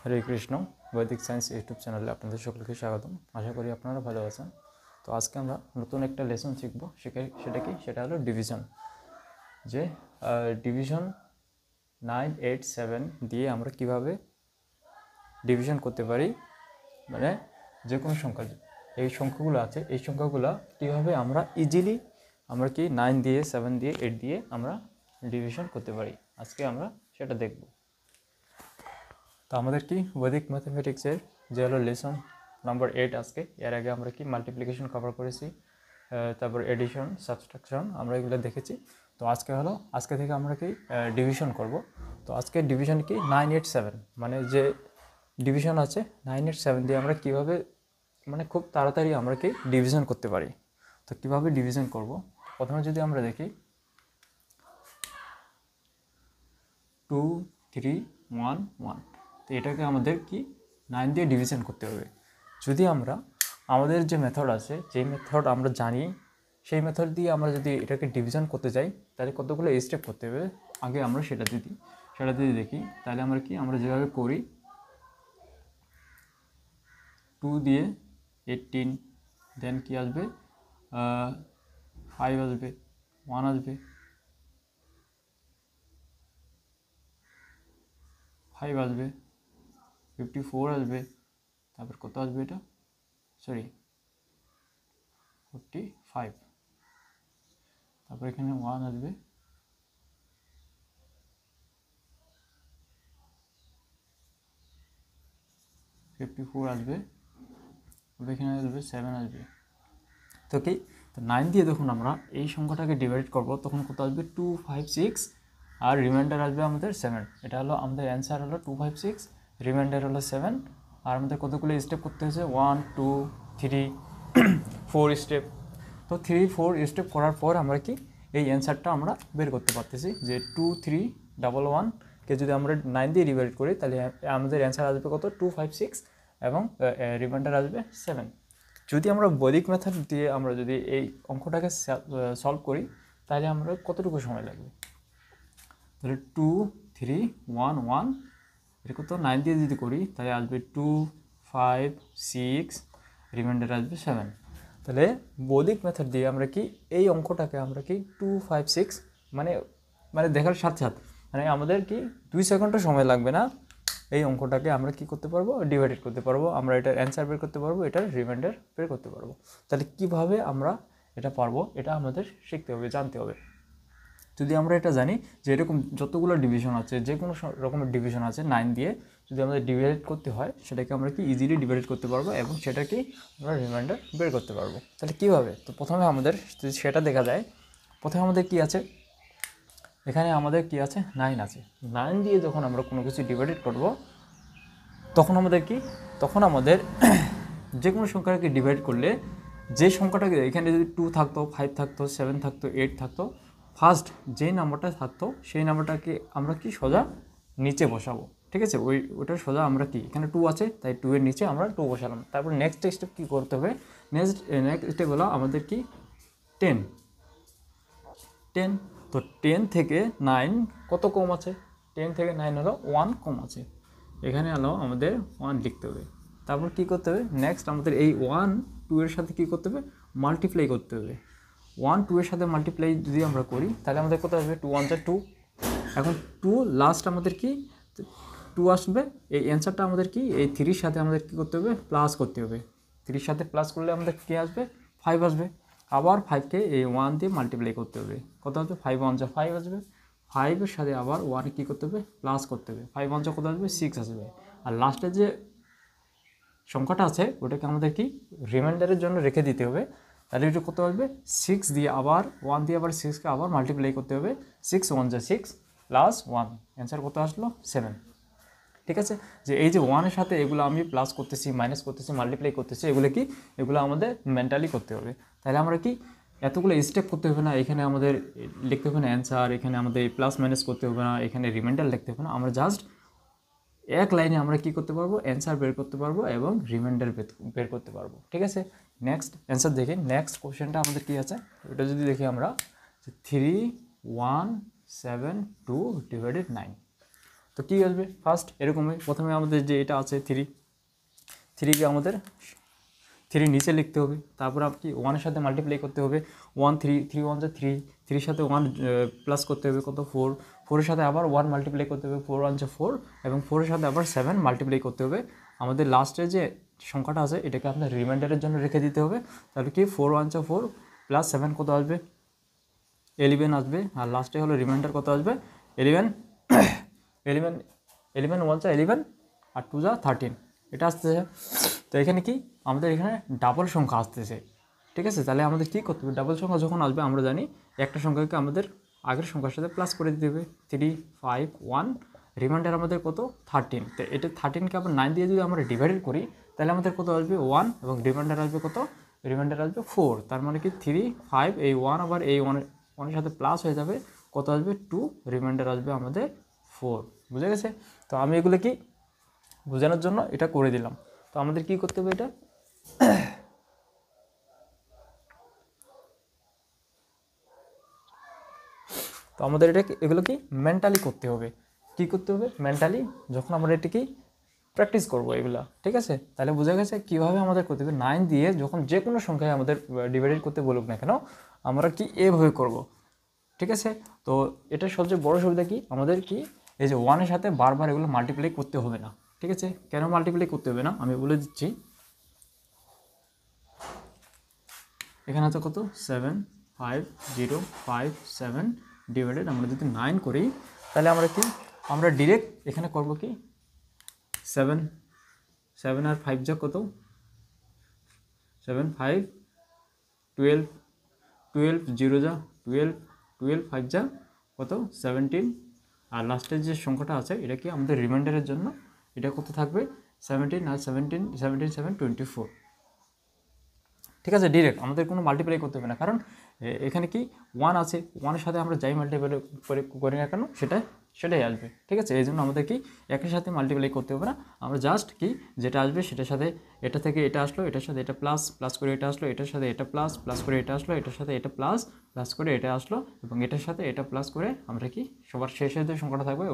হরে কৃষ্ণ বৈদিক science YouTube চ্যানেলে আপনাদের সকলকে স্বাগতম। আশা করি আপনারা ভালো আছেন। তো আজকে আমরা নতুন একটা লেসন শিখব। সেটা হলো ডিভিশন। যে ডিভিশন 9, 8, 7 দিয়ে আমরা কিভাবে ডিভিশন করতে পারি, মানে যে কোনো সংখ্যা এই সংখ্যাগুলো আছে, এই সংখ্যাগুলো কীভাবে আমরা ইজিলি আমরা কি 9 দিয়ে 7 দিয়ে 8 দিয়ে আমরা ডিভিশন করতে পারি, আজকে আমরা সেটা দেখব। তো আমাদের কি বৈদিক ম্যাথমেটিক্সের যে হলো লেসন নাম্বার 8 আজকে। এর আগে আমরা কি মাল্টিপ্লিকেশন কভার করেছি, তারপর এডিশন, সাবট্রাকশন আমরা এগুলো দেখেছি। তো আজকে থেকে আমরা কি ডিভিশন করব। তো আজকে ডিভিশন কি 9, 8, 7, মানে যে ডিভিশন আছে 9, 8, 7 দিয়ে আমরা কিভাবে মানে খুব তাড়াতাড়ি আমরা কি ডিভিশন করতে পারি। তো কিভাবে ডিভিশন করব, প্রথমে যদি আমরা দেখি 2, 3, 1, 1, তো এটাকে আমাদের কি 9 দিয়ে ডিভিশন করতে হবে। যদি আমরা আমাদের যে মেথড আছে, যে মেথড আমরা জানি, সেই মেথড দিয়ে আমরা যদি এটাকে ডিভিশন করতে যাই তাহলে কতগুলো স্টেপ করতে হবে। আগে আমরা সেটা যদি দেখি তাহলে আমরা যেভাবে করি 2 দিয়ে 18, দেন কি আসবে 5 আসবে, 1 আসবে, 5 আসবে, 54 আসবে, তারপর কত আসবে, এটা 45, তারপর এখানে 1 আসবে, 54 আসবে, এখানে আসবে 7 আসবে। তো কি, তো 9 দিয়ে যখন আমরা এই সংখ্যাটাকে ডিভাইড করব তখন কত আসবে 2, 5, 6, আর রিমাইন্ডার আসবে আমাদের 7। এটা হলো আমাদের অ্যান্সার হলো 2, 5, 6, রিমাইন্ডার হলো 7। আর আমাদের কতগুলো স্টেপ করতে হয়েছে 1, 2, 3, 4 স্টেপ। তো 3, 4 স্টেপ করার পর আমরা কি এই অ্যান্সারটা আমরা বের করতে পারতেছি যে 2, 3, 1, 1 কে যদি আমরা 9 দিয়ে ডিভাইড করি তাহলে আমাদের অ্যান্সার আসবে কত 2, 5, 6 এবং রিমাইন্ডার আসবে 7। যদি আমরা বৈদিক মেথড দিয়ে আমরা যদি এই অঙ্কটাকে সলভ করি তাহলে আমরা কতটুকু সময় লাগবে, তাহলে 2, 3, 1, 1 এরকম তো 9 দিয়ে যদি করি তাহলে আসবে 2, 5, 6, রিমাইন্ডার আসবে 7। তাহলে বৈদিক মেথড দিয়ে আমরা কি এই অঙ্কটাকে আমরা কি 2, 5, 6 মানে দেখার সাথে মানে আমাদের কি 2 সেকেন্ডও সময় লাগবে না, এই অঙ্কটাকে আমরা কি করতে পারবো, ডিভাইডেড করতে পারবো, আমরা এটার অ্যান্সার বের করতে পারবো, এটার রিমাইন্ডার বের করতে পারবো। তাহলে কিভাবে আমরা এটা পারবো, এটা আমাদের শিখতে হবে, জানতে হবে। যদি আমরা এটা জানি যে এরকম যতগুলো ডিভিশন আছে, যে কোনো রকমের ডিভিশন আছে 9 দিয়ে যদি আমাদের ডিভাইড করতে হয় সেটাকে আমরা কি ইজিলি ডিভাইড করতে পারবো এবং সেটাকে আমরা রিমাইন্ডার বের করতে পারবো। তাহলে কীভাবে, তো প্রথমে আমাদের যদি সেটা দেখা যায়, প্রথমে আমাদের কি আছে, এখানে আমাদের কি আছে 9 আছে। 9 দিয়ে যখন আমরা কোনো কিছু ডিভাইডেড করব তখন আমাদের যে কোনো সংখ্যাকে ডিভাইড করলে যে সংখ্যাটাকে এখানে যদি 2 থাকতো, 5 থাকতো, 7 থাকতো, 8 থাকতো, ফার্স্ট যেই নাম্বারটা থাকতো সেই নাম্বারটাকে আমরা কি সোজা নিচে বসাবো। ঠিক আছে, ওইটার সোজা আমরা কি, এখানে 2 আছে তাই 2 এর নিচে আমরা 2 বসালাম। তারপর নেক্সট স্টেপ কী করতে হবে, নেক্সট স্টেপ হলো আমাদের কি 10। তো 10 থেকে 9 কত কম আছে, 10 থেকে 9 হলো 1 কম আছে, এখানে হলো আমাদের 1 লিখতে হবে। তারপর কি করতে হবে, নেক্সট আমাদের এই 1, 2 এর সাথে কি করতে হবে, মাল্টিপ্লাই করতে হবে। 1, 2 এর সাথে মাল্টিপ্লাই যদি আমরা করি তাহলে আমাদের কত আসবে, 2, 1 2। এখন 2 লাস্ট আমাদের কি 2 আসবে, এই অ্যান্সারটা আমাদের কি এই 3 সাথে আমাদের কি করতে হবে, প্লাস করতে হবে। 3 সাথে প্লাস করলে আমাদের কি আসবে, 5 আসবে। আবার 5কে এই 1 দিয়ে মাল্টিপ্লাই করতে হবে, কত আসবে, 5, 1 5 আসবে। 5 এর সাথে আবার 1 কী করতে হবে, প্লাস করতে হবে। 5, 1 কত আসবে, 6 আসবে। আর লাস্টে যে সংখ্যাটা আছে ওটাকে আমাদের কি রিমাইন্ডারের জন্য রেখে দিতে হবে। তাহলে এটা কত আসবে, 6 দিয়ে আবার 1 দিয়ে আবার 6কে আবার মাল্টিপ্লাই করতে হবে। 6, 1 6 প্লাস 1, অ্যান্সার কত আসলো, 7। ঠিক আছে, যে এই যে 1 এর সাথে এগুলো আমি প্লাস করতেছি, মাইনাস করতেছি, মাল্টিপ্লাই করতেছি, এগুলো আমাদের মেন্টালি করতে হবে। তাহলে আমরা কি এতগুলো স্টেপ করতে হবে না, এখানে আমাদের লিখতে হবে না অ্যান্সার, এখানে আমাদের প্লাস মাইনাস করতে হবে না, এখানে রিমাইন্ডার লিখতে হবে না, আমরা জাস্ট এক লাইনে আমরা কি করতে পারবো, অ্যান্সার বের করতে পারবো এবং রিমাইন্ডার বের করতে পারবো। ঠিক আছে, নেক্সট অ্যান্সার দেখি, নেক্সট কোশ্চেনটা আমাদের কি আছে ওটা যদি দেখি আমরা 3, 1, 7, 2 ডিভাইডেড 9। তো কী আসবে ফার্স্ট এরকমই প্রথমে আমাদের যে এটা আছে 3কে আমাদের 3 নিচে লিখতে হবে, তারপর আপনি 1-এর সাথে মাল্টিপ্লাই করতে হবে, 1 3 1 3, 3-র সাথে 1 প্লাস করতে হবে কত 4, 4-এর সাথে আবার 1 মাল্টিপ্লাই করতে হবে, 4 1 4, এবং 4-এর সাথে আবার 7 মাল্টিপ্লাই করতে হবে। আমাদের লাস্টে যে সংখ্যাটা আছে এটাকে আপনার রিমাইন্ডারের জন্য রেখে দিতে হবে। তাহলে কি 4 1 4 প্লাস 7 কত আসবে 11 আসবে, আর লাস্টে হলো রিমাইন্ডার কত আসবে 11 11 11 1 11 আর 2 13 এটা আসতেছে। তো এখানে কি আমাদের এখানে ডাবল সংখ্যা আসতেছে, ঠিক আছে। তাহলে আমাদের কী করতে হবে, ডাবল সংখ্যা যখন আসবে আমরা জানি একটা সংখ্যাকে আমাদের আগের সংখ্যার সাথে প্লাস করে দিতে হবে, 3 5 1, রিমাইন্ডার আমাদের কত 13। তো এটা 13কে আবার 9 দিয়ে যদি আমরা ডিভাইডেড করি তাহলে আমাদের কত আসবে 1, এবং রিমাইন্ডার আসবে কত, রিমাইন্ডার আসবে 4। তার মানে কি 3 5 এই 1 আবার এই 1-এর সাথে প্লাস হয়ে যাবে, কত আসবে 2, রিমাইন্ডার আসবে আমাদের 4। বুঝে গেছে? তো আমি এগুলো কি বোঝানোর জন্য এটা করে দিলাম। তো আমাদের কি করতে হবে, এটা তো আমাদের এগুলো কি মেন্টালি করতে হবে। কি করতে হবে মেন্টালি, যখন আমরা এটা কি প্র্যাকটিস করবো এগুলা, ঠিক আছে। তাহলে বোঝা গেছে কীভাবে আমাদের করতে হবে। 9 দিয়ে যখন যে কোনো সংখ্যায় আমাদের ডিভাইডেড করতে বলুক না কেন আমরা কি এভাবে করব, ঠিক আছে। তো এটার সবচেয়ে বড় সুবিধা কি, আমাদের কি এই যে 1-এর সাথে বারবার এগুলো মাল্টিপ্লাই করতে হবে না, ঠিক আছে। কেন মাল্টিপ্লাই করতে হবে না আমি বলে দিচ্ছি। এখানে আছে কত 7 5 0 5 7 ডিভাইডেড, আমরা যদি 9 করি তাহলে আমরা কি আমরা ডিরেক্ট এখানে করব কি 7 7 আর 5 যা কত 7 5 12 12 0 যা 12 12 5 যা কত 17, আর লাস্টের যে সংখ্যাটা আছে এটা কি আমাদের রিমাইন্ডারের জন্য, এটা কত থাকবে 17 আর 17 17 7 24, ঠিক আছে। ডিরেক্ট আমাদের কোনো মাল্টিপ্লাই করতে হবে না, কারণ এখানে কি 1 আছে, 1-এর সাথে আমরা যাই মাল্টিপ্লাই করি না কেন সেটাই আসবে, ঠিক আছে। এই জন্য আমাদের কি একের সাথে মাল্টিপ্লাই করতে হবে না, আমরা জাস্ট কি যেটা আসবে সেটার সাথে এটা থেকে এটা আসলো, এটার সাথে এটা প্লাস প্লাস করে এটা আসলো, এটার সাথে এটা প্লাস প্লাস করে এটা আসলো, এটার সাথে এটা প্লাস প্লাস করে এটা আসলো, এবং এটার সাথে এটা প্লাস করে আমরা কি সবার শেষে যে সংখ্যাটা থাকবে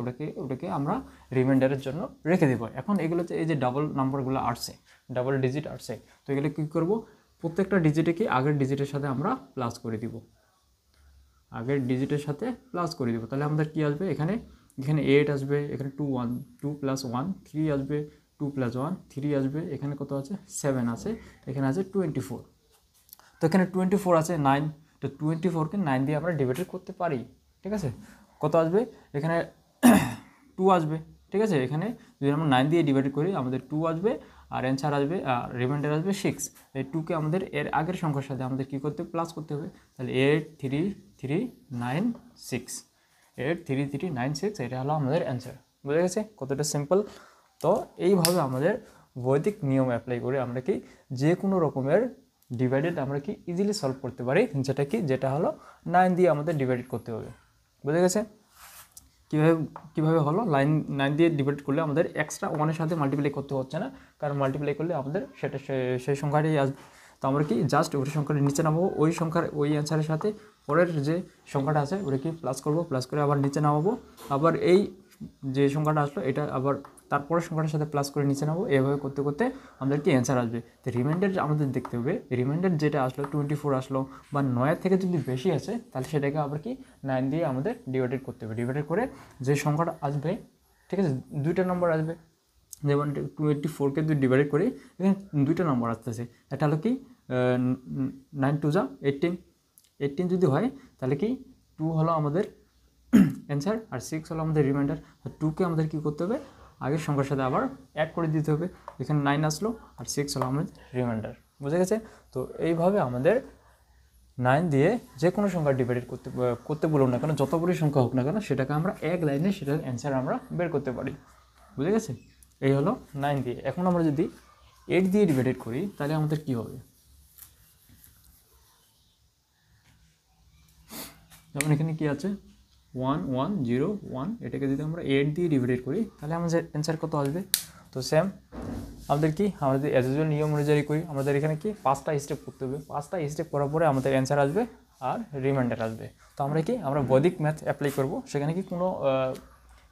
ওটাকে আমরা রিমাইন্ডারের জন্য রেখে দেবো। এখন এগুলোতে এই যে ডাবল নাম্বারগুলো আসছে, ডাবল ডিজিট আসছে, তো এগুলো কী করবো, প্রত্যেকটা ডিজিটে কি আগের ডিজিটের সাথে আমরা প্লাস করে দিব, আগের ডিজিটের সাথে প্লাস করে দিব। তাহলে আমাদের কি আসবে, এখানে 8 আসবে, এখানে 2 1 2 + 1 3 আসবে, 2 + 1 3 আসবে, এখানে কত আছে 7 আছে, এখানে আছে 24। তো এখানে 24 আছে 9, তো 24কে 9 দিয়ে আমরা ডিভাইডেড করতে পারি, ঠিক আছে। কত আসবে, এখানে 2 আসবে, ঠিক আছে। এখানে যদি আমরা 9 দিয়ে ডিভাইড করি আমাদের 2 আসবে, আর অ্যান্সার আসবে রিমাইন্ডার আসবে 6। এই 2কে আমাদের এর আগের সংখ্যার সাথে আমাদের কী করতে প্লাস করতে হবে, তাহলে 8 3 3 9 6, 8 3 3 9 6, এটা হলো আমাদের অ্যান্সার। বুঝে গেছে কতটা সিম্পল। তো এইভাবে আমাদের বৈদিক নিয়ম অ্যাপ্লাই করে আমরা কি যে কোনো রকমের ডিভাইডেড আমরা কি ইজিলি সলভ করতে পারি, যেটা হলো 9 দিয়ে আমাদের ডিভাইডেড করতে হবে। বুঝে গেছে কীভাবে হলো, 9 দিয়ে ডিভাইড করলে আমাদের এক্সট্রা 1-এর সাথে মাল্টিপ্লাই করতে হচ্ছে না, কারণ মাল্টিপ্লাই করলে আমাদের সেটা সেই সংখ্যাটাই আসবে। তো আমরা কি জাস্ট ওই সংখ্যাটা নিচে নামাবো, ওই অ্যান্সারের সাথে পরের যে সংখ্যাটা আছে ওটা কি প্লাস করবো, প্লাস করে আবার নিচে নামাবো, আবার এই যে সংখ্যাটা আসলো এটা আবার তারপরের সংখ্যাটার সাথে প্লাস করে নিচে নামাবো, এভাবে করতে করতে আমাদের কি অ্যান্সার আসবে। তো রিমাইন্ডার আমাদের দেখতে হবে, রিমাইন্ডার যেটা আসলো 24 আসলো বা 9-এর থেকে যদি বেশি আছে তাহলে সেটাকে আবার কি 9 দিয়ে আমাদের ডিভাইডেড করতে হবে। ডিভাইডেড করে যে সংখ্যাটা আসবে, ঠিক আছে, 2টা নম্বর আসবে, যেমন 24কে যদি ডিভাইড করি এখানে 2টা নম্বর আসতেছে, একটা হলো কি 9 2 18, 18 যদি হয় তাহলে কি 2 হলো আমাদের অ্যান্সার, আর 6 হলো আমাদের রিমাইন্ডার। আর 2কে আমাদের কী করতে হবে, আগের সংখ্যার সাথে আবার অ্যাড করে দিতে হবে, এখানে 9 আসলো আর 6 হলো আমাদের রিমাইন্ডার। বুঝে গেছে? তো এইভাবে আমাদের 9 দিয়ে যে কোনো সংখ্যা ডিভাইড করতে বলুন না কেন, যত বড় সংখ্যা হোক না কেন সেটাকে আমরা এক লাইনে সেটার অ্যান্সার আমরা বের করতে পারি। বুঝে গেছে? এই হলো 9 দিয়ে। এখন আমরা যদি 8 দিয়ে ডিভাইড করি তাহলে আমাদের কী হবে, যেমন এখানে কি আছে 1 1 0 1, এটাকে যদি আমরা 8 দিয়ে ডিভাইড করি তাহলে আমাদের অ্যান্সার কত আসবে। তো সেম আমাদের অ্যাজ ইউজুয়াল নিয়ম অনুযায়ী করি, আমাদের এখানে কি 5টা স্টেপ করতে হবে, 5টা স্টেপ করার পরে আমাদের অ্যান্সার আসবে আর রিমাইন্ডার আসবে। তো আমরা বৈদিক ম্যাথ অ্যাপ্লাই করব, সেখানে কি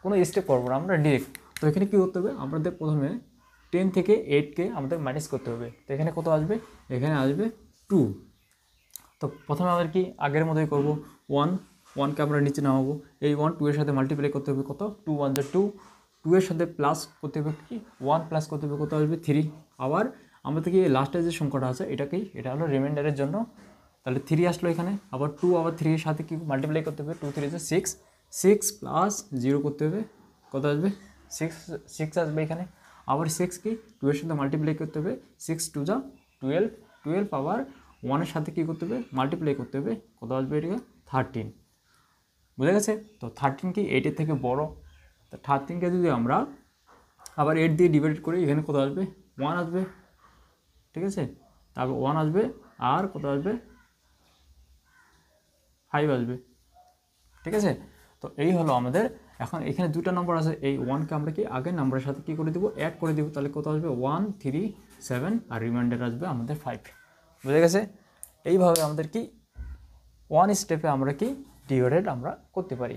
কোনো স্টেপ করবো না, আমরা ডিরেক্ট। তো এখানে কী করতে হবে, আমাদের প্রথমে 10 থেকে 8কে আমাদের মাইনাস করতে হবে। তো এখানে কত আসবে, এখানে আসবে 2। তো প্রথমে আমাদের কি আগের মতোই করবো, 1কে আমরা নিচে নামাবো, এই 1 2 এর সাথে মাল্টিপ্লাই করতে হবে, কত 2 1 যা 2, 2 এর সাথে প্লাস করতে হবে কি 1 প্লাস করতে হবে, কত আসবে 3। আবার আমাদের কি লাস্টের যে সংখ্যাটা আছে এটা হলো রিমাইন্ডারের জন্য, তাহলে 3 আসলো এখানে, আবার 2 আবার 3 এর সাথে কি মাল্টিপ্লাই করতে হবে, 2 3 6, 6 প্লাস 0 করতে হবে, কত আসবে 6 আসবে এখানে। আবার 6 কি 2 এর সাথে মাল্টিপ্লাই করতে হবে, 6 2 যা 12, 12 আবার 1 এর সাথে কী করতে হবে, মাল্টিপ্লাই করতে হবে, কত আসবে এটাকে 13। বুঝে গেছে? তো 13 কি 8 এর থেকে বড়, তো 13কে যদি আমরা আবার 8 দিয়ে ডিভাইড করি, এখানে কত আসবে 1 আসবে, ঠিক আছে, তারপর 1 আসবে, আর কত আসবে 5 আসবে, ঠিক আছে। তো এই হলো আমাদের, এখন এখানে দুটো নম্বর আছে, এই 1কে আমরা কি আগের নাম্বারের সাথে কী করে দেবো, অ্যাড করে দেবো, তাহলে কত আসবে 1 3 7, আর রিমাইন্ডার আসবে আমাদের 5। বুঝে গেছে? এইভাবে আমাদের কি 1 স্টেপে আমরা কি ডিভাইডেড আমরা করতে পারি।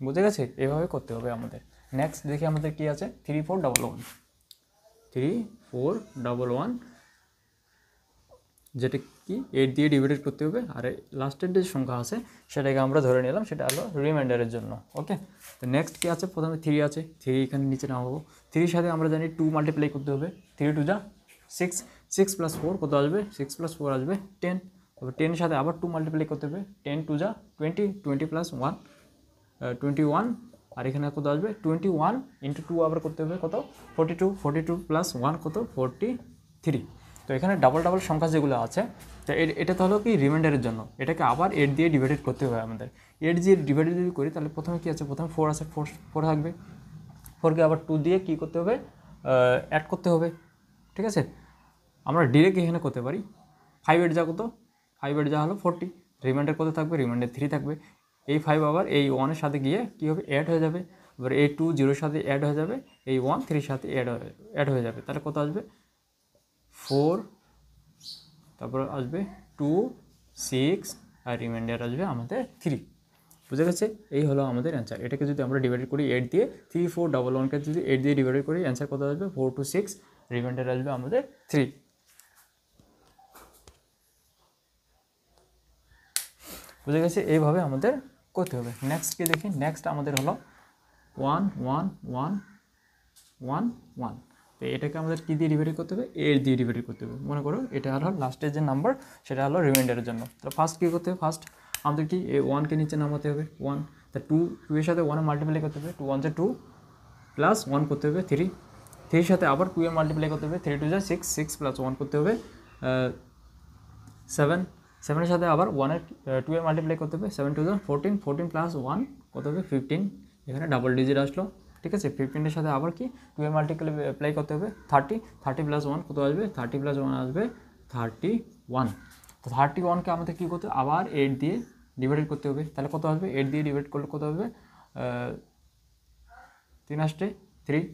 বুঝে গেছে? এইভাবে করতে হবে আমাদের। নেক্সট দেখি আমাদের কি আছে, 3 4 1 1, 3 4 1 1, যেটা কি 8 দিয়ে ডিভাইডেড করতে হবে, আর লাস্টের যে সংখ্যা আছে সেটাকে আমরা ধরে নিলাম, সেটা হলো রিমাইন্ডারের জন্য। ওকে, তো নেক্সট কি আছে, প্রথমে 3 আছে, 3 এখানে নিচে নামাবো, 3 এর সাথে আমরা জানি 2 মাল্টিপ্লাই করতে হবে, 3 2 যা 6, 6 প্লাস 4 কত আসবে, 6 প্লাস 4 আসবে 10, তারপর 10 এর সাথে আবার 2 মাল্টিপ্লাই করতে হবে, 10 2 যা 20, 20 প্লাস 1 21, আর এখানে কত আসবে 21 ইন্টু 2 আবার করতে হবে, কত 42, 42 প্লাস 1 কত 43। তো এখানে ডাবল সংখ্যা যেগুলো আছে, তো এটা তো হলো কি রিমাইন্ডারের জন্য, এটাকে আবার 8 দিয়ে ডিভাইডেড করতে হবে আমাদের। 8 দিয়ে ডিভাইডেড যদি করি, তাহলে প্রথমে কী আছে, প্রথমে 4 আছে, 4 থাকবে, 4কে আবার 2 দিয়ে কী করতে হবে, অ্যাড করতে হবে, ঠিক আছে। আমরা ডিরেক্ট এখানে করতে পারি, 5 8 যা কত, 5 8 যা হলো 40, রিমাইন্ডার কত থাকবে, রিমাইন্ডার 3 থাকবে, এই 5 আবার এই 1 এর সাথে গিয়ে কী হবে, অ্যাড হয়ে যাবে, এবার এই 2 0 এর সাথে অ্যাড হয়ে যাবে, এই 1 3 এর সাথে অ্যাড হয়ে যাবে, তাহলে কত আসবে 4, তারপর আসবে 2 6, আর রিমাইন্ডার আসবে আমাদের 3। বুঝে গেছে? এই হলো আমাদের অ্যান্সার। এটাকে যদি আমরা ডিভাইড করি 8 দিয়ে, 3 4 1 1কে যদি 8 দিয়ে ডিভাইড করি, অ্যান্সার কত আসবে 4 2 6, রিমাইন্ডার আসবে আমাদের 3। বুঝে গেছে? এইভাবে আমাদের করতে হবে। নেক্সট কি দেখি, নেক্সট আমাদের হলো 1 1 1 1 1। তো এটাকে আমাদের কী দিয়ে ডিভাইড করতে হবে, 8 দিয়ে ডিভাইড করতে হবে। মনে করো এটা হলো লাস্টের যে নাম্বার, সেটা হলো রিমাইন্ডারের জন্য। তো ফার্স্ট কী করতে হবে, ফার্স্ট আমাদের কি এই 1কে নিচে নামাতে হবে, 1, তা 2 এর সাথে 1 মাল্টিপ্লাই করতে হবে, 2 1 2 প্লাস 1 করতে হবে 3, 3 এর সাথে আবার 2 এর মাল্টিপ্লাই করতে হবে, 3 2 6, 6 প্লাস 1 করতে হবে 7, 7 এর সাথে আবার 1 এর 2 এর মাল্টিপ্লাই করতে হবে, 7 2 14, 14 প্লাস 1 কত হবে 15, এখানে ডাবল ডিজিট আসলো, ঠিক আছে। 15 এর সাথে আবার কি 2 এর মাল্টিপ্লাই করতে হবে 30, 30 প্লাস 1 কত আসবে, 30 প্লাস 1 আসবে 31। তো 31কে আমাদের কী করতে হবে, আবার 8 দিয়ে ডিভাইড করতে হবে, তাহলে কত আসবে, 8 দিয়ে ডিভাইড করলে কত হবে, 3 আসছে 3,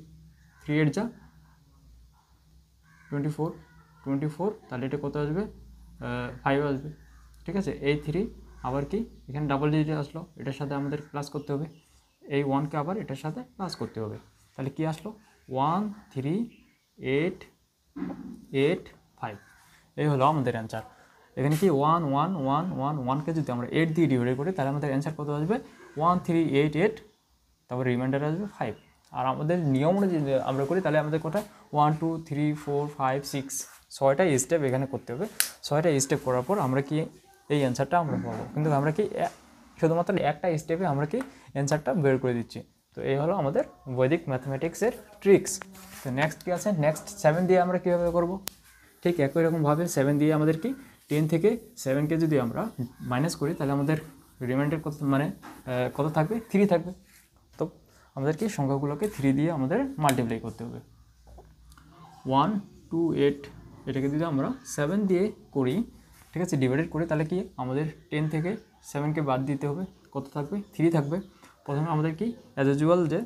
3 8 যা 24, 24, তাহলে এটা কত আসবে 5 আসবে, ঠিক আছে। এই 3 আবার কি এখানে ডাবল ডিজিট আসলো, এটার সাথে আমাদের প্লাস করতে হবে, এই 1কে আবার এটার সাথে প্লাস করতে হবে, তাহলে কি আসলো 1 3 8 8 5। এই হলো আমাদের অ্যান্সার। এখানে কি 1 1 1 1 1কে যদি আমরা 8 দিয়ে ডিভাইড করি, তাহলে আমাদের অ্যান্সার কত আসবে 1 3 8 8, তারপর রিমাইন্ডার আসবে 5। আর আমাদের নিয়ম অনুযায়ী যদি আমরা করি, তাহলে আমাদের কোথায় 1 2 3 4 5 6, 6টা স্টেপ এখানে করতে হবে। 6টা স্টেপ করার পর আমরা কি এই অ্যান্সারটা আমরা পাবো, কিন্তু আমরা কি শুধুমাত্র একটা স্টেপে আমরা কি অ্যান্সারটা বের করে দিচ্ছি। তো এই হলো আমাদের বৈদিক ম্যাথমেটিক্সের ট্রিক্স। তো নেক্সট কী আছে, নেক্সট 7 দিয়ে আমরা কীভাবে করব, ঠিক একই রকমভাবে 7 দিয়ে আমাদের কি 10 থেকে 7কে যদি আমরা মাইনাস করি, তাহলে আমাদের রিমাইন্ডার কত, মানে কত থাকবে 3 থাকবে। তো আমাদের কি সংখ্যাগুলোকে 3 দিয়ে আমাদের মাল্টিপ্লাই করতে হবে। 1 2 8, এটাকে যদি আমরা 7 দিয়ে করি, ঠিক আছে, ডিভাইডেড করি, তাহলে কি আমাদের 10 থেকে 7কে বাদ দিতে হবে, কত থাকবে 3 থাকবে। প্রথমে আমাদের কি অ্যাজ ইউজুয়াল যে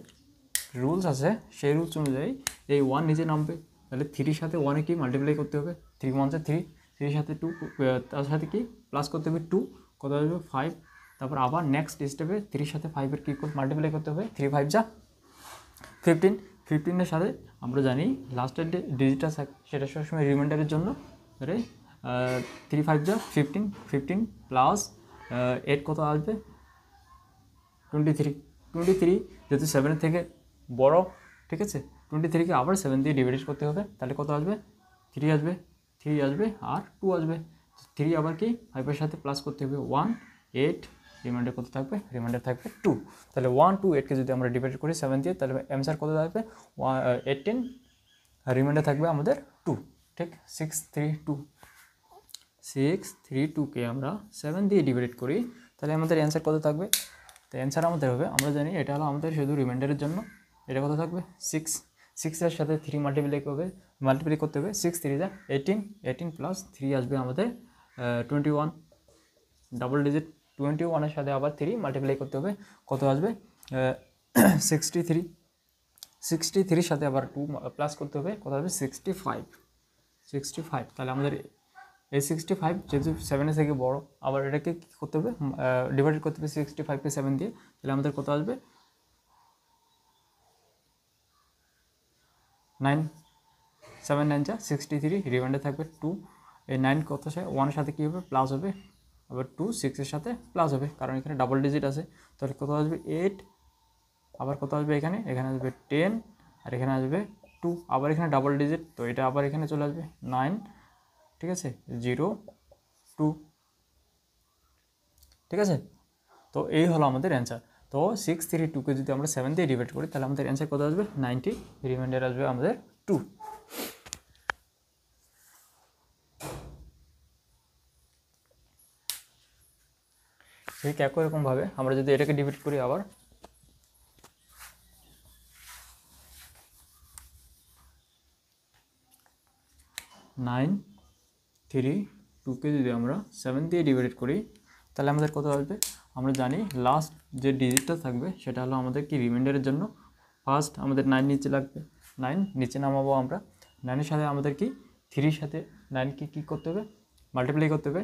রুলস আছে, সেই রুলস অনুযায়ী এই 1 নিচে নামবে, তাহলে 3 সাথে 1 কি মাল্টিপ্লাই করতে হবে, 3 1 3, 3 সাথে 2, তার সাথে কি প্লাস করতে হবে 2, কত আসবে 5। তারপর আবার নেক্সট স্টেপে 3 সাথে 5 এর কি মাল্টিপ্লাই করতে হবে, 3 5 যা 15 সাথে আমরা জানি লাস্টের ডিজিটটা সেটা সবসময় রিমাইন্ডারের জন্য। তাহলে 3 5 যা 15 প্লাস 8 কত আসবে 23 যেহেতু 7 থেকে বড়, ঠিক আছে, 23কে আবার 7 দিয়ে ডিভাইড করতে হবে, তাহলে কত আসবে 3 আসবে আর 2 আসবে। 3 আবার কি 5 এর সাথে প্লাস করতে হবে 1 8, রিমাইন্ডার কত থাকবে, রিমাইন্ডার থাকবে 2। তাহলে 1 2 8কে যদি আমরা ডিভাইড করি 7 দিয়ে, তাহলে অ্যান্সার কত থাকবে 18, আর রিমাইন্ডার থাকবে আমাদের 2, ঠিক। 632কে আমরা 7 দিয়ে ডিভাইড করি, তাহলে আমাদের অ্যান্সার কত থাকবে। তো অ্যান্সার আমাদের হবে, আমরা জানি এটা হলো আমাদের শুধু রিমাইন্ডারের জন্য, এটা কত থাকবে 6 এর সাথে 3 মাল্টিপ্লাই করতে হবে 6 3 যা 18 প্লাস 3 আসবে আমাদের 21, ডাবল ডিজিট 21 এর সাথে আবার 3 মাল্টিপ্লাই করতে হবে, কত আসবে 63 সাথে আবার 2 প্লাস করতে হবে, কত আসবে 65। তাহলে আমাদের এই 65 যেহেতু 7 থেকে বড়, আবার এটাকে কী করতে হবে, ডিভাইড করতে হবে 65কে 7 দিয়ে, তাহলে আমাদের কত আসবে 9, 7 9 যা 63, রিমাইন্ডার থাকবে 2। এই 9 কত 1 এর সাথে কী হবে, প্লাস হবে, আবার 2 6 এর সাথে প্লাস হবে, কারণ এখানে ডাবল ডিজিট আছে। তাহলে কত আসবে 8, আবার কত আসবে এখানে আসবে 10, আর এখানে আসবে 2, আবার এখানে ডাবল ডিজিট, তো এটা আবার এখানে চলে আসবে 9, ঠিক আছে, 0 2, ঠিক আছে। তো এই হলো আমাদের অ্যান্সার। তো 632কে যদি আমরা 7 দিয়ে ডিভাইড করি, তাহলে আমাদের অ্যান্সার কত আসবে 90, রিমাইন্ডার আসবে আমাদের 2। ঠিক একই রকমভাবে আমরা যদি এটাকে ডিভাইড করি, আবার 932কে যদি আমরা 7 দিয়ে ডিভাইড করি, তাহলে আমাদের কত আসবে, আমরা জানি লাস্ট যে ডিজিটটা থাকবে সেটা হলো আমাদের কি রিমাইন্ডারের জন্য। ফার্স্ট আমাদের 9 নিচে লাগবে, 9 নিচে নামাবো আমরা, 9 এর সাথে আমাদের কি 3 সাথে 9কে কী করতে হবে, মাল্টিপ্লাই করতে হবে,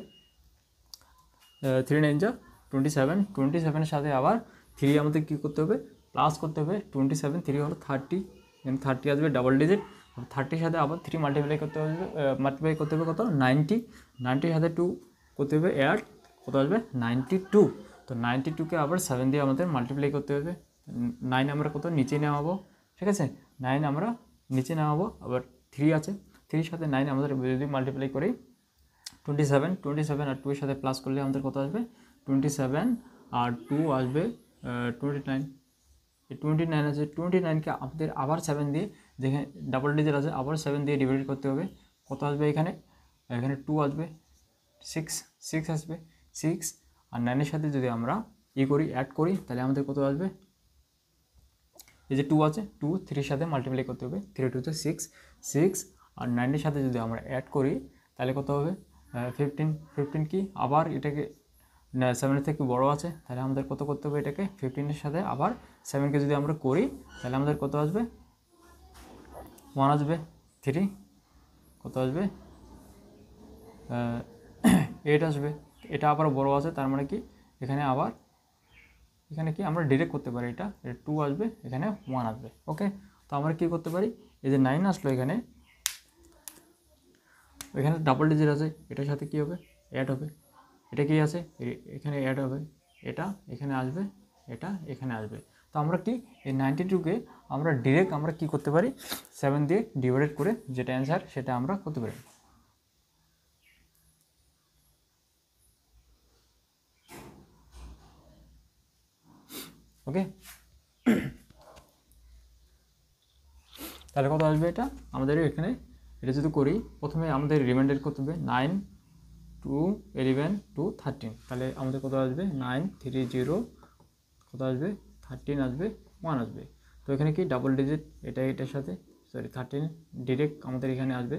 3 9 যা 27 এর সাথে আবার 3 আমাদের কী করতে হবে, প্লাস করতে হবে 27, 3 হলো 30, 30 আসবে ডাবল ডিজিট, 30 সাথে আবার 3 মাল্টিপ্লাই করতে হবে কত 90, 90 সাথে 2 করতে হবে অ্যাড, কত আসবে 92। তো 92কে আবার 7 দিয়ে আমাদের মাল্টিপ্লাই করতে হবে, 9 আমরা কত নিচে নামাবো, ঠিক আছে, 9 আমরা নিচে নামাবো, আবার 3 আছে, 3 সাথে 9 আমাদের যদি মাল্টিপ্লাই করি 27 আর 2 এর সাথে প্লাস করলে আমাদের কত আসবে 27, আর 2 আসবে 29। এই 29 আছে, 29কে আমাদের আবার 7 দিয়ে, যেখানে ডাবল ডিজিট আছে আবার 7 দিয়ে ডিভাইড করতে হবে, কত আসবে এখানে 2 আসবে, 6 আসবে 6, আর 9 এর সাথে যদি আমরা করি অ্যাড করি, তাহলে আমাদের কত আসবে, এই যে 2 আছে 2 3 এর সাথে মাল্টিপ্লাই করতে হবে, 3 2 6, আর 9 এর সাথে যদি আমরা অ্যাড করি, তাহলে কত হবে 15 কি আবার এটাকে 7 থেকে বড় আছে, তাহলে আমাদের কত করতে হবে, এটাকে 15 এর সাথে আবার 7কে যদি আমরা করি, তাহলে আমাদের কত আসবে 1 আসবে, 3 কত আসবে 8 আসবে, এটা আবার বড় আছে, তার মানে কি এখানে কি আমরা ডিরেক্ট করতে পারি, এটা 2 আসবে, এখানে 1 আসবে। ওকে, তো আমরা কি করতে পারি, এই যে 9 আসলো এখানে ডাবল ডিজিট আছে, এটার সাথে কি হবে অ্যাড হবে, এটা কি আছে এখানে অ্যাড হবে, এটা এখানে আসবে, এটা এখানে আসবে। তো আমরা কি এই 92কে আমরা ডিরেক্ট আমরা কি করতে পারি 7 দিয়ে ডিভাইড করে যেটা অ্যান্সার সেটা আমরা করতে পারি। ওকে, তাহলে কত আসবে, এটা আমাদের এখানে এটা যদি করি, প্রথমে আমাদের রিমাইন্ডার করতে হবে 9 2 11 2 13, তাহলে আমাদের কত আসবে 9 3 0, কত আসবে 13 আসবে 1 আসবে। তো এখানে কি ডাবল ডিজিট, এটার সাথে 13 ডিরেক্ট আমাদের এখানে আসবে,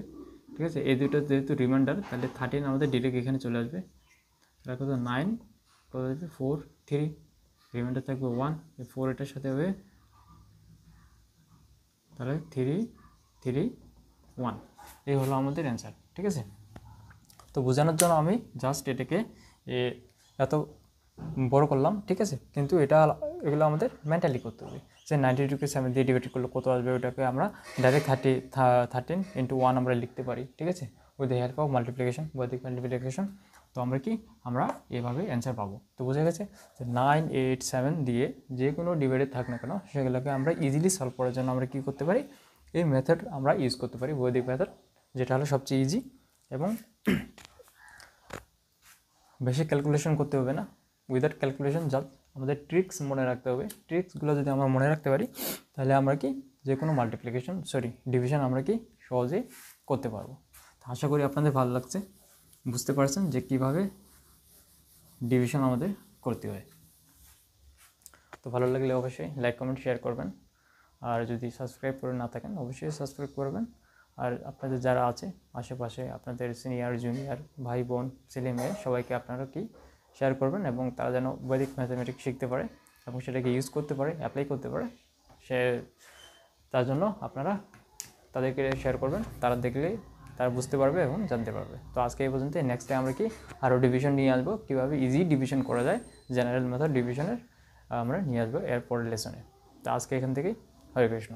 ঠিক আছে, এই দুটো যেহেতু রিমাইন্ডার, তাহলে 13 আমাদের ডিরেক্ট এখানে চলে আসবে, তাহলে কত 9 কত আসবে 4 3, রিমাইন্ডার থাকবে 1, 4 এটার সাথে হবে, তাহলে 3 3 1, এই হলো আমাদের অ্যান্সার, ঠিক আছে। তো বোঝানোর জন্য আমি জাস্ট এটাকে এত বড় করলাম, ঠিক আছে, কিন্তু এগুলো আমাদের মেন্টালি করতে হবে। যে 92কে 7 দিয়ে ডিভাইড করলে কত আসবে, ওটাকে আমরা ডাইরেক্ট 13 × 1 আমরা লিখতে পারি, ঠিক আছে, with the help of multiplication, বৈদিক মাল্টিপ্লিকেশন। তো আমরা কি আমরা এভাবে অ্যান্সার পাবো। তো বোঝা গেছে যে 9, 8, 7 দিয়ে যে কোনো ডিভাইডেড থাক না কেন সেগুলোকে আমরা ইজিলি সলভ করার জন্য আমরা কী করতে পারি, এই মেথড আমরা ইউজ করতে পারি, বৈদিক মেথড, যেটা হলো সবচেয়ে ইজি এবং বেশি ক্যালকুলেশন করতে হবে না। উইদাউট ক্যালকুলেশন জাস্ট আমাদের ট্রিক্স মনে রাখতে হবে। ট্রিক্সগুলো যদি আমরা মনে রাখতে পারি তাহলে আমরা কি যে কোনো ডিভিশন আমরা কি সহজেই করতে পারবো। তো আশা করি আপনাদের ভালো লাগছে, বুঝতে পারছেন যে কীভাবে ডিভিশন আমাদের করতে হয়। তো ভালো লাগলে অবশ্যই লাইক, কমেন্ট, শেয়ার করবেন। আর যদি সাবস্ক্রাইব করে না থাকেন অবশ্যই সাবস্ক্রাইব করবেন। আর আপনাদের যারা আছে আশেপাশে আপনাদের সিনিয়র জুনিয়র ভাই বোন ছেলে মেয়ে সবাইকে আপনারা কি শেয়ার করবেন এবং তারা যেন বৈদিক ম্যাথামেটিক্স শিখতে পারে এবং সেটাকে ইউজ করতে পারে, অ্যাপ্লাই করতে পারে। তার জন্য আপনারা তাদেরকে শেয়ার করবেন, তারা দেখলে তারা বুঝতে পারবে এবং জানতে পারবে। তো আজকে এই পর্যন্ত। নেক্সট টাইম আমরা কি আরও ডিভিশন নিয়ে আসবো, কীভাবে ইজি ডিভিশন করা যায়, জেনারেল মেথড ডিভিশনের আমরা নিয়ে আসবো এর পরের লেসনে। তো আজকে এখান থেকেই হরে কৃষ্ণ।